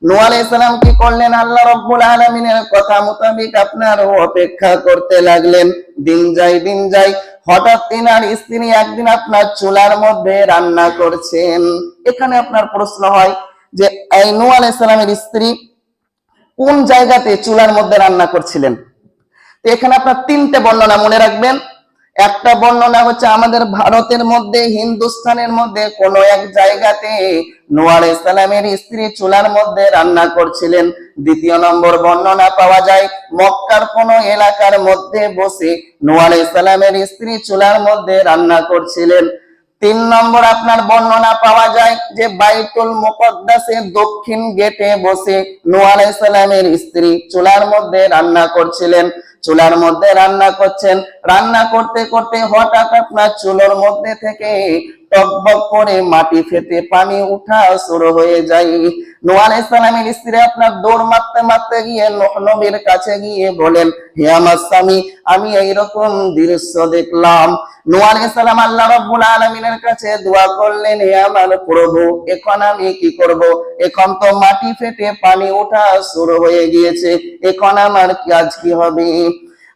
নূহ আলাইহিস সালাম কি করলেন? আল্লাহ রাব্বুল আলামিনের কথা মোতাবেক আপনার অপেক্ষা করতে লাগলেন। দিন যায়, হঠাৎ তিনার স্ত্রী একদিন আপনার চুলার মধ্যে রান্না করছেন। এখানে আপনার প্রশ্ন হয় যে এই নূহ আলাইহিস সালামের স্ত্রী কোন জায়গাতে চুলার মধ্যে রান্না করছিলেন? তো এখানে আপনার তিনটে বর্ণনা মনে রাখবেন। একটা বর্ণনা হচ্ছে আমাদের ভারতের মধ্যে, হিন্দুস্তানের মধ্যে কোন এক জায়গাতে নূহ আলাইহিস সালামের স্ত্রী চুলার মধ্যে রান্না করছিলেন। দ্বিতীয় নম্বর বর্ণনা পাওয়া যায় মক্কার কোন এলাকার মধ্যে বসে নূহ আলাইহিস সালামের স্ত্রী চুলার মধ্যে রান্না করছিলেন। তিন নম্বর আপনার বর্ণনা পাওয়া যায় যে বাইতুল মুকদ্দাসের দক্ষিণ গেটে বসে নূহ আলাইহিস সালামের স্ত্রী চুলার মধ্যে রান্না করছিলেন। চুলার মধ্যে রান্না করছেন, রান্না করতে করতে হঠাৎ আপনার চুলোর মধ্যে থেকে টকবক করে মাটি ফেটে পানি উঠা শুরু হয়ে যায়। নূহ আলাইহিস সালামের স্ত্রী আপনার দৌড় মারতে গিয়ে নূহ নবীর কাছে গিয়ে বলেন, হে আমার স্বামী, আমি এইরকম দৃশ্য দেখলাম। নূহ আলাইহিস সালাম আল্লাহ রাব্বুল আলামিনের কাছে দোয়া করলেন, হে আমার প্রভু, এখন আমি কি করব? এখন তো মাটি ফেটে পানি ওঠা শুরু হয়ে গিয়েছে, এখন আমার কাজ কি হবে?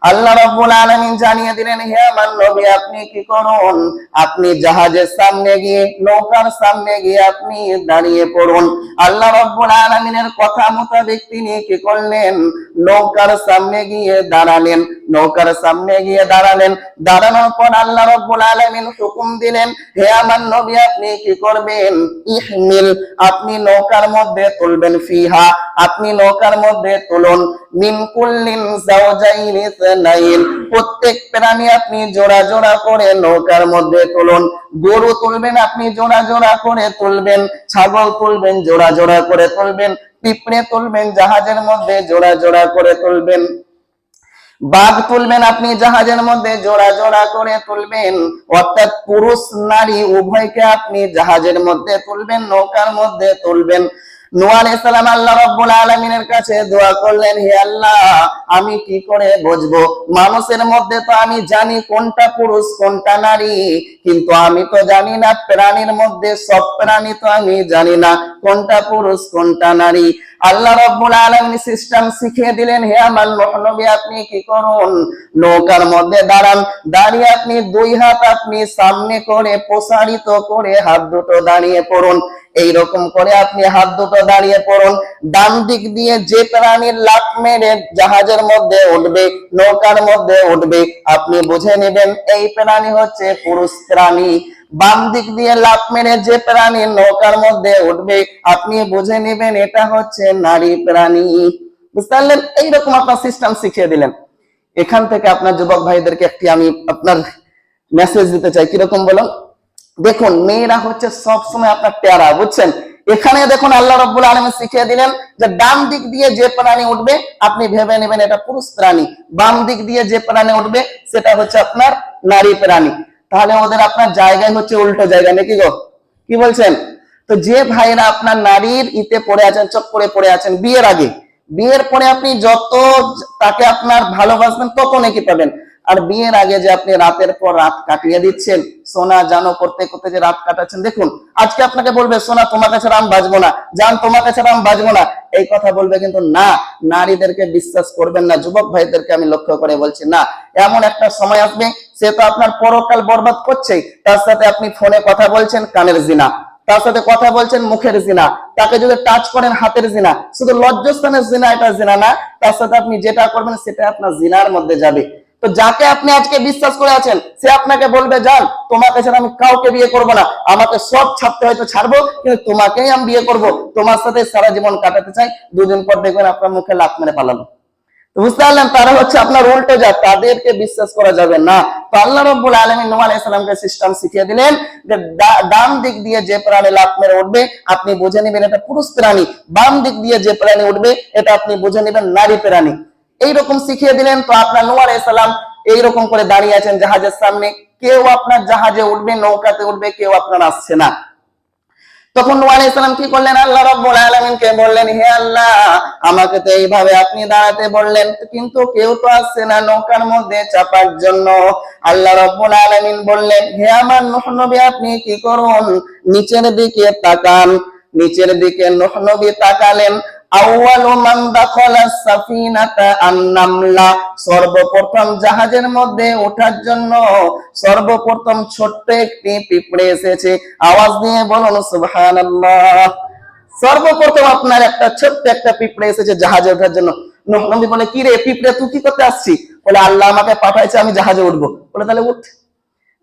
আল্লাহ রাব্বুল আলামিন জানিয়ে দিলেন, হে আমার নবী, আপনি কি করুন? আপনি জাহাজের সামনে গিয়ে, নৌকার সামনে গিয়ে আপনি দাঁড়িয়ে পড়ুন। আল্লাহ রাব্বুল আলামিনের কথা মোতাবেক তিনি কি করলেন? নৌকার সামনে গিয়ে দাঁড়ালেন। নৌকার সামনে গিয়ে দাঁড়ানোর পর আল্লাহ রাব্বুল আলামিন হুকুম দিলেন, হে আমার নবী, আপনি কি করবেন? ইহমিল, আপনি নৌকার মধ্যে তুলবেন, ফিহা, আপনি নৌকার মধ্যে তুলুন, মিন কুল্লিন যাওজাইনি ইসনাইন, প্রত্যেক প্রাণী আপনি জোড়া জোড়া করে নৌকার মধ্যে তুলুন। গরু তুলবেন আপনি জোড়া জোড়া করে তুলবেন, ছাগল তুলবেন জোড়া জোড়া করে তুলবেন, পিঁপড়ে তুলবেন জাহাজের মধ্যে জোড়া জোড়া করে তুলবেন, বাঘ তুলবেন আপনি জাহাজের মধ্যে জোড়া জোড়া করে তুলবেন। অর্থাৎ পুরুষ নারী উভয়কে আপনি জাহাজের মধ্যে তুলবেন, নৌকার মধ্যে তুলবেন। নূহ আলাইহিস সালাম আল্লাহ রাব্বুল আলামিনের কাছে দোয়া করলেন, হে আল্লাহ, আমি কি করে বুঝবো? মানুষের মধ্যে তো আমি জানি কোনটা পুরুষ কোনটা নারী, কিন্তু আমি তো জানি না প্রাণীর মধ্যে, সব প্রাণী তো আমি জানি না কোনটা পুরুষ কোনটা নারী। আল্লাহ রাব্বুল আলামিন সিস্টেম শিখিয়ে দিলেন, হে আমার নবী, আপনি কি করুন? নৌকার মধ্যে দাঁড়িয়ে আপনি দুই হাত আপনি সামনে করে প্রসারিত করে হাত দুটো দাঁড়িয়ে পড়ুন। এইরকম করে আপনি হাত দুটো দাঁড়িয়ে পড়ুন। ডান দিক দিয়ে যে প্রাণীর লাফ মেরে জাহাজের মধ্যে উঠবে, নৌকার মধ্যে উঠবে, আপনি বুঝে নেবেন এই প্রাণী হচ্ছে পুরুষ প্রাণী। বাম দিক দিয়ে লাফ মেরে যে প্রাণী নৌকার মধ্যে উঠবে, আপনি বুঝে নেবেন এটা হচ্ছে নারী প্রাণী। বুঝতে পারলেন? এইরকম আপনার সিস্টেম শিখিয়ে দিলেন। এখান থেকে আপনার যুবক ভাইদেরকে একটি আমি আপনার মেসেজ দিতে চাই। কিরকম বলুন? দেখুন, মেয়েরা হচ্ছে সবসময় আপনার প্যারা, বুঝছেন? এখানে দেখুন আল্লাহ রাব্বুল আলামিন শিখিয়ে দিলেন যে ডান দিক দিয়ে যে প্রাণী উঠবে আপনি ভেবে নেবেন এটা পুরুষ প্রাণী, বাম দিক দিয়ে যে প্রাণী উঠবে সেটা হচ্ছে আপনার নারী প্রাণী। তাহলে ওদের আপনার জায়গায় হচ্ছে উল্টো জায়গা, নাকি গো? কি বলছেন? তো যে ভাইরা আপনার নারীর ইতে পড়ে আছেন, চক্করে পড়ে আছেন বিয়ের আগে, বিয়ের পরে আপনি যত তাকে আপনার ভালোবাসবেন তত নাকি পাবেন। আর বিয়ের আগে যে আপনি রাতের পর রাত কাটিয়ে দিচ্ছেন, সোনা জানো করতে করতে যে রাত কাটাচ্ছেন, দেখুন আজকে আপনাকে বলবে সোনা তোমার কাছে আমি বাঁচবো না, জান তোমার কাছে আমি বাঁচবো না, এই কথা বলবে, কিন্তু না, নারীদেরকে বিশ্বাস করবেন না। যুবক ভাইদেরকে আমি লক্ষ্য করে বলছি, না, এমন একটা সময় আসবে সে তো আপনার পরকাল বরবাদ করছেই, তার সাথে আপনি ফোনে কথা বলছেন, কানের জিনা, তার সাথে কথা বলছেন, মুখের জিনা, তাকে যদি টাচ করেন, হাতের জিনা, শুধু লজ্জাস্থানের জিনা, এটা জিনা না, তার সাথে আপনি যেটা করবেন সেটা আপনার জিনার মধ্যে যাবে। তো যাকে আপনি আজকে বিশ্বাস করে আছেন সে আপনাকে বলবে, জান তোমার কাছে আমি কাউকে বিয়ে করব না, আমাকে সব ছাড়তে হয়তো ছাড়বো, কিন্তু তোমাকেই আমি বিয়ে করব, তোমার সাথে সারা জীবন কাটাতে চাই। দুদিন পর দেখবেন আপনার মুখে লাফ মেরে পালালো। বুঝতে পারলেন? তারা হচ্ছে আপনার উল্টো যা, তাদেরকে বিশ্বাস করা যাবে না। তো আল্লাহ রাব্বুল আলামিন নূহ আলাইহিস সালামকে সিস্টেম শিখিয়ে দিলেন যে ডান দিক দিয়ে যে প্রাণী লাফ মেরে উঠবে আপনি বুঝে নেবেন এটা পুরুষ প্রাণী, বাম দিক দিয়ে যে প্রাণী উঠবে এটা আপনি বুঝে নেবেন নারী প্রাণী। এইরকম শিখিয়ে দিলেন। তো আপনার নূহ আলাইহিস সালাম এইরকম করে দাঁড়িয়ে আছেন জাহাজের সামনে, কেউ আপনার জাহাজে উঠবে, নৌকাতে উঠবে, কেউ আপনার আসছে না। তখন নূহ আলাইহিস সালাম কি করলেন? আল্লাহ রাব্বুল আলামিনকে বললেন, হে আল্লাহ, আমাকে তো এইভাবে আপনি দাঁড়াতে বললেন, কিন্তু কেউ তো আসছে না নৌকার মধ্যে চাপার জন্য। আল্লাহ রাব্বুল আলামিন বললেন, হে আমার নূহ নবী, আপনি কি করুন? নিচের দিকে তাকান। নিচের দিকে নূহ নবী তাকালেন। আউয়ালু মান দাখালাস সাফিনাতা আন-নামলা, সর্বপ্রথম জাহাজের মধ্যে ওঠার জন্য সর্বপ্রথম ছোট্ট একটি পিঁপড়ে এসেছে। আওয়াজ দিয়ে বলুন সুবহানাল্লাহ। সর্বপ্রথম আপনার একটা ছোট্ট একটা পিঁপড়ে এসেছে জাহাজে ওঠার জন্য। নূহ নবী বলে, কি রে পিঁপড়ে, তুই কি করতে আসছিস? বলে, আল্লাহ আমাকে পাঠাইছে, আমি জাহাজে উঠবো। বলে, তাহলে উঠ।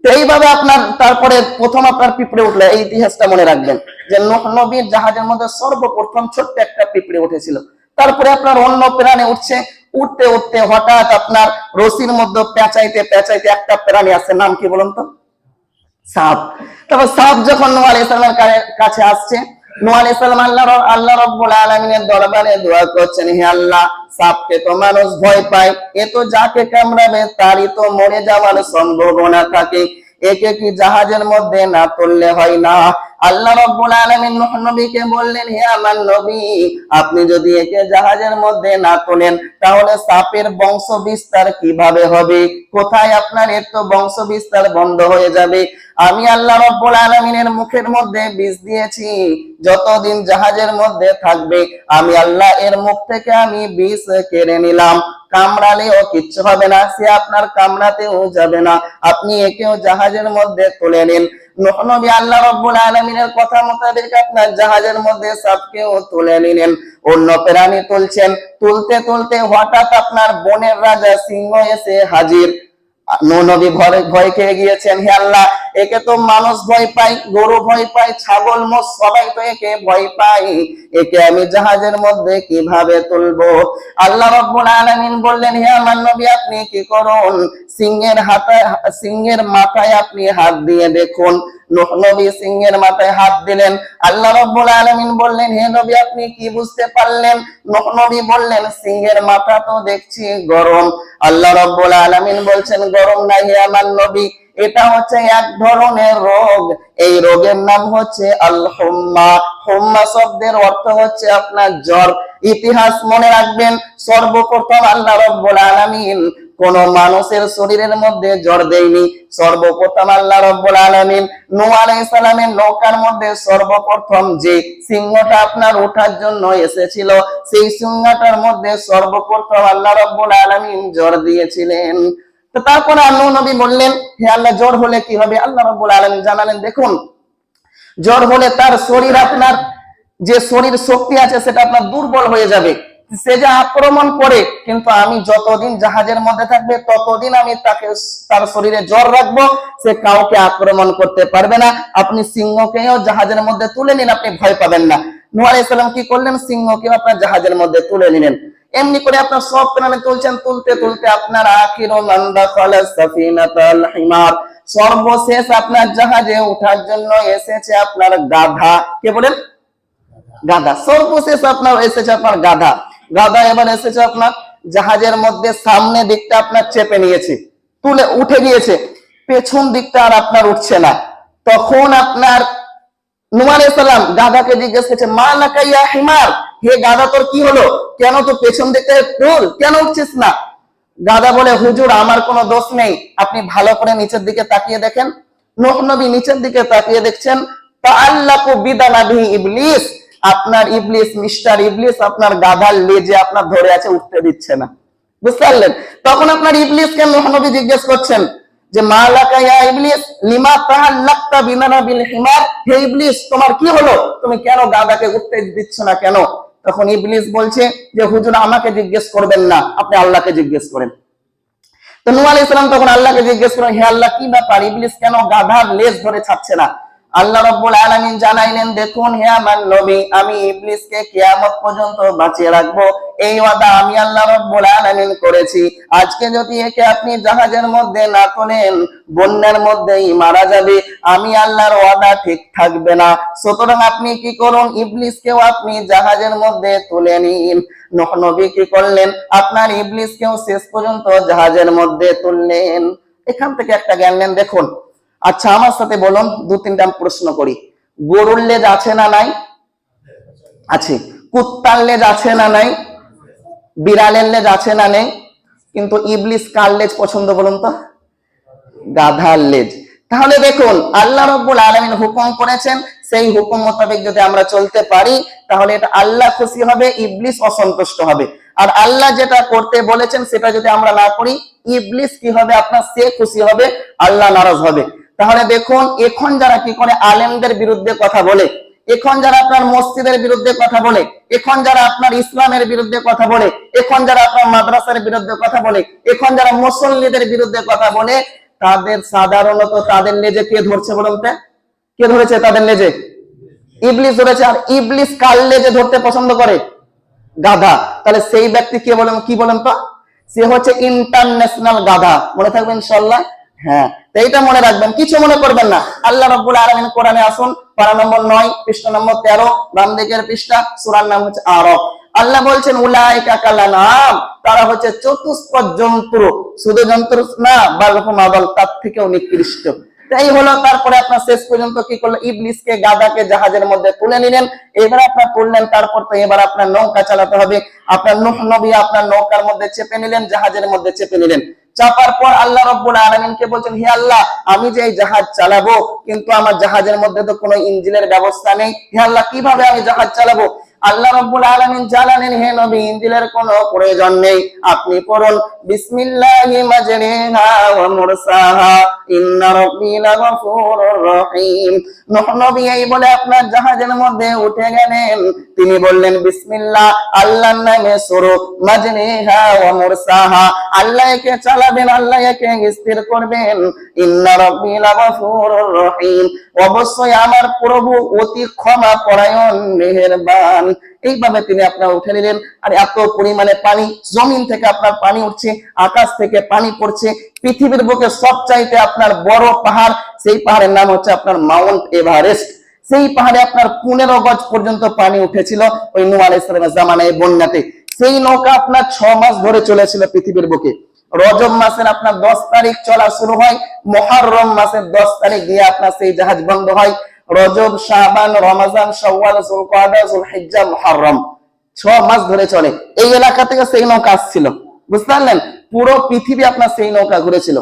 তো এইভাবে আপনার তারপরে প্রথম আপনার পিঁপড়ে উঠলো। এই ইতিহাসটা মনে রাখবেন যে নূহ নবীর জাহাজের মধ্যে সর্বপ্রথম ছোট্ট একটা পিঁপড়ে উঠেছিল। তারপরে আপনার অন্য প্রাণী উঠছে, উঠতে উঠতে হঠাৎ আপনার রশির মধ্যে পেঁচাইতে পেঁচাইতে একটা প্রাণী আছে, নাম কি বলুন তো? সাপ। তারপর সাপ যখন নূহ আলাইহিস সালামের কাছে আসছে, নূহ আলাইহিস সালাম আল্লাহ রাব্বুল আলামিনের দরবারে দোয়া করছেন, হে আল্লাহ, সাপকে তো মানুষ ভয় পায়, এ তো যাকে কামড়াবে তারই তো মরে যাওয়ার সম্ভাবনা থাকে, একে কি জাহাজের মধ্যে না তুললে হয় না? আল্লাহ রাব্বুল আলামিন নূহ নবীকে বললেন, হে আমার নবী, আপনি যদি একে জাহাজের মধ্যে না তোলেন তাহলে সাপের বংশ বিস্তার কিভাবে হবে? কোথায় আপনার এর তো বংশ বিস্তার বন্ধ হয়ে যাবে। আমি আল্লাহ রাব্বুল আলামিনের মুখের মধ্যে বীজ দিয়েছি, যতদিন জাহাজের মধ্যে থাকবে আমি আল্লাহ এর মুখ থেকে আমি বীজ কেড়ে নিলাম, কামড়ালেও কিচ্ছু হবে না, সে আপনার কামড়াতেও যাবে না, আপনি একেও জাহাজের মধ্যে তুলে নিন। নূহ নবী আল্লাহ রাব্বুল আলামিনের কথা মোতাবেক আপনার জাহাজের মধ্যে সাপকেও তুলে নিলেন। অন্য প্রাণী তুলছেন, তুলতে তুলতে হঠাৎ আপনার বনের রাজা সিংহ এসে হাজির। নূহ নবী ভয় খেয়ে গিয়েছেন, হে আল্লাহ, একে তো মানুষ ভয় পায়, গরু ভয় পায়, ছাগল মোষ সবাই তো একে ভয় পায়, একে আমি জাহাজের মধ্যে কিভাবে তুলবো? আল্লাহ রাব্বুল আলামিন বললেন, হে আমার নবী, আপনি কি করুন, সিংহের মাথায় আপনি হাত দিয়ে দেখুন। নূহ নবী সিংহের মাথায় হাত দিলেন। আল্লাহ রাব্বুল আলামিন বললেন, হে নবী, আপনি কি বুঝতে পারলেন? নূহ নবী বললেন, সিংহের মাথা তো দেখছি গরম। আল্লাহ রাব্বুল আলামিন বলছেন, গরম না হে আমার নবী, এটা হচ্ছে এক ধরনের রোগ, এই রোগের নাম হচ্ছে আল হুম্মা। হুম্মা শব্দের অর্থ হচ্ছে আপনার জ্বর। ইতিহাস মনে রাখবেন, সর্বপ্রথম আল্লাহ রাব্বুল আলামিন কোন মানুষের শরীরের মধ্যে জ্বর দেয়নি। সর্বপ্রথম আল্লাহ রাব্বুল আলামিন নূহ আলাইহিস সালামের নৌকার মধ্যে সর্বপ্রথম যে সিংহটা আপনার ওঠার জন্য এসেছিল, সেই সিংহটার মধ্যে সর্বপ্রথম আল্লাহ রাব্বুল আলামিন জ্বর দিয়েছিলেন। তো তারপরে নূহ নবী বললেন, হে আল্লাহ, জ্বর হলে কি হবে? আল্লাহ রাব্বুল আলামিন জানালেন, দেখুন, জ্বর হলে তার শরীর, আপনার যে শরীর শক্তি আছে সেটা আপনার দুর্বল হয়ে যাবে, সে যে আক্রমণ করে, কিন্তু আমি যতদিন জাহাজের মধ্যে থাকবে ততদিন আমি তার শরীরে জ্বর রাখবো, সে কাউকে আক্রমণ করতে পারবে না। আপনি সিংহকেও জাহাজের মধ্যে তুলে নিন, আপনি ভয় পাবেন না। নূহ আলাইহিস সালাম কি করলেন? সিংহকেও আপনার জাহাজের মধ্যে তুলে নিলেন। এমনি করে আপনার সব প্রাণী তুলছেন, তুলতে তুলতে আপনার আখিরু মান দাখালাস সাফিনাতাল হিমার, সর্বশেষ আপনার জাহাজে ওঠার জন্য এসেছে আপনার গাধা। কে বলেন? গাধা। সর্বশেষ আপনার এসেছে আপনার গাধা। গাধা এবার এসেছে আপনার জাহাজের মধ্যে, সামনে দিকটা আপনার চেপে নিয়েছে, তুলে উঠে গিয়েছে, পেছন দিকটা আর আপনার উঠছে না। তখন আপনার নূহ আলাইহিস সালাম গাধাকে জিজ্ঞেস করছে, মা লাকা ইয়া হিমার, হে গাধা, তোর কি হলো? কেন তো পেছন দিকে তুল, কেন উঠছিস না? গাধা বলে, হুজুর, আমার কোনো দোষ নেই, আপনি ভালো করে নিচের দিকে তাকিয়ে দেখেন। নূহ নবী নিচের দিকে তাকিয়ে দেখছেন, তাআল্লাকু বিদানাবি ইবলিস, আপনার ইবলিস, মিস্টার ইবলিস আপনার গাধার লেজে আপনার ধরে আছে, উঠতে দিচ্ছে না। বুঝতে পারলেন? তখন আপনার ইবলিসকে নূহ নবী জিজ্ঞেস করছেন যে, মা লাকা ইয়া ইবলিস লিমা তাআল্লাকতা বিদানাবিল হিমার, হে ইবলিস, তোমার কি হলো, তুমি কেন গাধাকে উঠতে দিচ্ছ না কেন? তখন ইবলিস বলছে যে, হুজুর, আমাকে জিজ্ঞেস করবেন না, আপনি আল্লাহকে জিজ্ঞেস করেন। তো নূহ আলাইহিস সালাম তখন আল্লাহকে জিজ্ঞেস করেন, হে আল্লাহ, কি ব্যাপার, ইবলিস কেন গাধার লেজ ধরে ছাড়ছে না? আল্লাহ রাব্বুল আলামিন জানাইলেন, দেখুন হে আমার নবী, আমি ইবলিসকে কিয়ামত পর্যন্ত বাঁচিয়ে রাখবো, এই ওয়াদা আমি আল্লাহ রাব্বুল আলামিন করেছি। আজকে যদি একে আপনি জাহাজের মধ্যে না তোলেন, বন্যার মধ্যেই মারা যাবে, আমি আল্লাহর ওয়াদা ঠিক থাকবে না। সুতরাং আপনি কি করুন, ইবলিসকেও আপনি জাহাজের মধ্যে তুলে নিন। নূহ নবী কি করলেন? আপনার ইবলিসকেও শেষ পর্যন্ত জাহাজের মধ্যে তুললেন। এখান থেকে একটা জ্ঞান নেন, দেখুন। আচ্ছা, আমার সাথে বলুন, দু তিনটা প্রশ্ন করি। গরুর লেজ আছে না নাই? আছে। কুত্তার লেজ আছে না নাই? বিড়ালের লেজ আছে না নেই? কিন্তু ইবলিস কার লেজ পছন্দ বলুন তো? গাধার লেজ। তাহলে দেখুন, আল্লাহ রাব্বুল আলামিন হুকুম করেছেন, সেই হুকুম মোতাবেক যদি আমরা চলতে পারি তাহলে এটা আল্লাহ খুশি হবে, ইবলিস অসন্তুষ্ট হবে। আর আল্লাহ যেটা করতে বলেছেন সেটা যদি আমরা না করি, ইবলিস কি হবে আপনার, সে খুশি হবে, আল্লাহ নারাজ হবে। তাহলে দেখুন এখন যারা কি করে আলেমদের বিরুদ্ধে কথা বলে, এখন যারা আপনার মসজিদের বিরুদ্ধে কথা বলে, এখন যারা আপনার ইসলামের বিরুদ্ধে কথা বলে, এখন যারা আপনার মাদ্রাসার বিরুদ্ধে কথা বলে, এখন যারা মুসল্লিদের বিরুদ্ধে কথা বলে, তাদের সাধারণত তাদের লেজে কে ধরছে বলুন তো? কে ধরেছে তাদের লেজে? ইবলিস ধরেছে। আর ইবলিস কার লেজে ধরতে পছন্দ করে? গাধা। তাহলে সেই ব্যক্তি কে বলেন, কি বলেন তো? সে হচ্ছে ইন্টারন্যাশনাল গাধা। মনে থাকবে ইনশাআল্লাহ। হ্যাঁ, তো এইটা মনে রাখবেন, কিছু মনে করবেন না। আল্লাহ রাব্বুল আলামিন কোরআনে আসুন, পারা নম্বর 9 পৃষ্ঠা নম্বর 13, বাম দিকের পৃষ্ঠা, সূরার নাম হচ্ছে আরাফ। আল্লাহ বলছেন উলাইকা কালানাম, তারা হচ্ছে চতুষ্পদ জন্তু, শুধু জন্তু না, বালহুম আদাল, তার থেকেও নিকৃষ্ট। তাই হলো। তারপরে আপনার শেষ পর্যন্ত কি করলো, ইবলিসকে গাধাকে জাহাজের মধ্যে তুলে নিলেন। এবার আপনার তুললেন, তারপর তো এবার আপনার নৌকা চালাতে হবে। আপনার নূহ নবী আপনার নৌকার মধ্যে চেপে নিলেন, জাহাজের মধ্যে চেপে নিলেন। চাপার পর আল্লাহ রাব্বুল আলামিনকে বলছেন, হে আল্লাহ, আমি যে এই জাহাজ চালাবো, কিন্তু আমার জাহাজের মধ্যে তো কোনো ইঞ্জিনের ব্যবস্থা নেই। হে আল্লাহ, কিভাবে আমি জাহাজ চালাবো? আল্লাহ রাব্বুল আলামিন জানালেন, হে নবী, ইঞ্জিনের কোনো প্রয়োজন নেই, আপনি পড়ুন বিসমিল্লাহি মাজরিহা ওয়া মুরসাহা ইন্না রাব্বী লাগফুরুর রহিম। নূহ নবী এই বলে আপনার জাহাজের মধ্যে উঠে গেলেন। তিনি বললেন বিসমিল্লাহ, আল্লাহর নামে শুরু, মাজরিহা ওয়া মুরসাহা, আল্লাহ একে চালাবেন, আল্লাহ একে স্থির করবেন। ইন্না রাব্বী লাগফুরুর রহিম, অবশ্যই আমার প্রভু অতি ক্ষমা পরায়ণ, মেহেরবান। এইভাবে তিনি আপনার উঠে নিলেন। আর এত পরিমাণে পানি, জমিন থেকে আপনার পানি উঠছে, আকাশ থেকে পানি পড়ছে। পৃথিবীর বুকে সবচাইতে আপনার বড় পাহাড়, সেই পাহাড়ের নাম হচ্ছে আপনার মাউন্ট এভারেস্ট। সেই পাহাড়ে আপনার 15 গজ পর্যন্ত পানি উঠেছিল ওই নূহ আলাইহিস সালামের জামানায়, বন্যাতে। সেই নৌকা আপনার 6 মাস ধরে চলেছিল পৃথিবীর বুকে। রজব মাসের আপনার 10 তারিখ চলা শুরু হয়, মুহররম মাসের 10 তারিখ দিয়ে আপনার সেই জাহাজ বন্ধ হয়। রজব, শাবান, রমজান, শাওয়াল, যুলকাদা, যুলহিজ্জা, মুহররম, 6 মাস ধরে চলে। এই এলাকা থেকে সেই নৌকা আসছিল, বুঝতে পারলেন? পুরো পৃথিবী আপনার সেই নৌকা ঘুরেছিল।